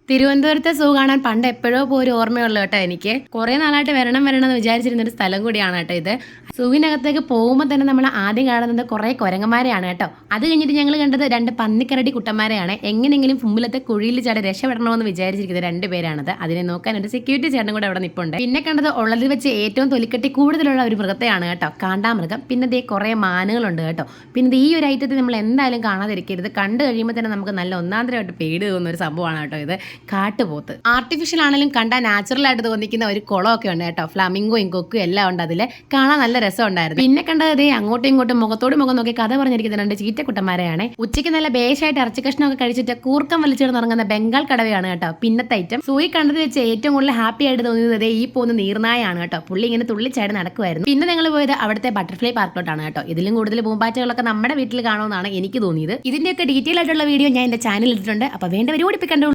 തിരുവനന്തപുരത്തെ സൂ കാണാൻ പണ്ട് എപ്പോഴോ പോയി ഓർമ്മയുള്ളൂ കേട്ടോ. എനിക്ക് കുറെ നാളായിട്ട് വരണം എന്ന് വിചാരിച്ചിരുന്ന ഒരു സ്ഥലം കൂടിയാണ് കേട്ടോ ഇത്. സൂവിനകത്തേക്ക് പോകുമ്പോൾ തന്നെ നമ്മൾ ആദ്യം കാണുന്നത് കുറെ കുരങ്ങന്മാരെയാണ് കേട്ടോ. അത് കഴിഞ്ഞിട്ട് ഞങ്ങൾ കണ്ടത് 2 പന്നിക്കരടി കുട്ടന്മാരെയാണ്. എങ്ങനെയെങ്കിലും മുമ്പിലത്തെ കുഴിയിൽ ചാടി രക്ഷപ്പെടണമെന്ന് വിചാരിച്ചിരിക്കുന്നത് 2 പേരാണത്. അതിനെ നോക്കാൻ ഒരു സെക്യൂരിറ്റി ചേട്ടൻ കൂടെ അവിടെ നിൽപ്പുണ്ട്. പിന്നെ കണ്ടത് ഉള്ളതിൽ വെച്ച് ഏറ്റവും തൊലിക്കെട്ടി കൂടുതലുള്ള ഒരു മൃഗത്തെയാണ് കേട്ടോ, കാണ്ടാമൃഗം. പിന്നെ ദേ കുറെ മാനുകളുണ്ട് കേട്ടോ. പിന്നെ ഈ ഒരു ഐറ്റത്തിൽ നമ്മൾ എന്തായാലും കാണാതിരിക്കരുത്. കണ്ടു കഴിയുമ്പോൾ തന്നെ നമുക്ക് നല്ല ഒന്നാന്തരമായിട്ട് പേടി തോന്നുന്ന ഒരു സംഭവമാണ് കേട്ടോ ഇത്. കാട്ടുപോത്ത് ആർട്ടിഫിഷ്യൽ ആണെങ്കിലും കണ്ടാൽ നാച്ചുറൽ ആയിട്ട് തോന്നിക്കുന്ന ഒരു കുളമൊക്കെ ഉണ്ട് കേട്ടോ. ഫ്ലാമിംഗോയും കൊക്കും എല്ലാം ഉണ്ട് അതിൽ. കാണാൻ നല്ല രസം ഉണ്ടായിരുന്നു. പിന്നെ കണ്ടത് അങ്ങോട്ടും ഇങ്ങോട്ടും മുഖത്തോട് മുഖം നോക്കി കഥ പറഞ്ഞിരിക്കുന്ന 2 ചീറ്റക്കുട്ടന്മാരെയാണ്. ഉച്ചയ്ക്ക് നല്ല ബേഷായിട്ട് ഇറച്ചി കഷ്ണമൊക്കെ കഴിച്ചിട്ട് കൂർക്കം വലിച്ചിട്ട് ഇറങ്ങുന്ന ബംഗാൾ കടവയാണ് കേട്ടോ പിന്നത്തെ ഐറ്റം. സൂയി കണ്ടത് വെച്ച് ഏറ്റവും കൂടുതൽ ഹാപ്പി ആയിട്ട് തോന്നിയത് ഈ പോകുന്ന നീർനായാണ് കേട്ടോ. പുള്ളി ഇങ്ങനെ തുള്ളിച്ചാടി നടക്കുമായിരുന്നു. പിന്നെ ഞങ്ങൾ പോയത് അവിടുത്തെ ബട്ടർഫ്ലൈ പാർക്കിലോട്ടാണ് കേട്ടോ. ഇതിലും കൂടുതൽ പൂമ്പാറ്റകളൊക്കെ നമ്മുടെ വീട്ടിൽ കാണുമെന്നാണ് എനിക്ക് തോന്നിയത്. ഇതിന്റെയൊക്കെ ഡീറ്റെയിൽ ആയിട്ടുള്ള വീഡിയോ ഞാൻ എന്റെ ചാനലിൽ ഇട്ടിട്ടുണ്ട്. അപ്പോൾ വേണ്ടവർ ഓടിപ്പിക്കണ്ടു.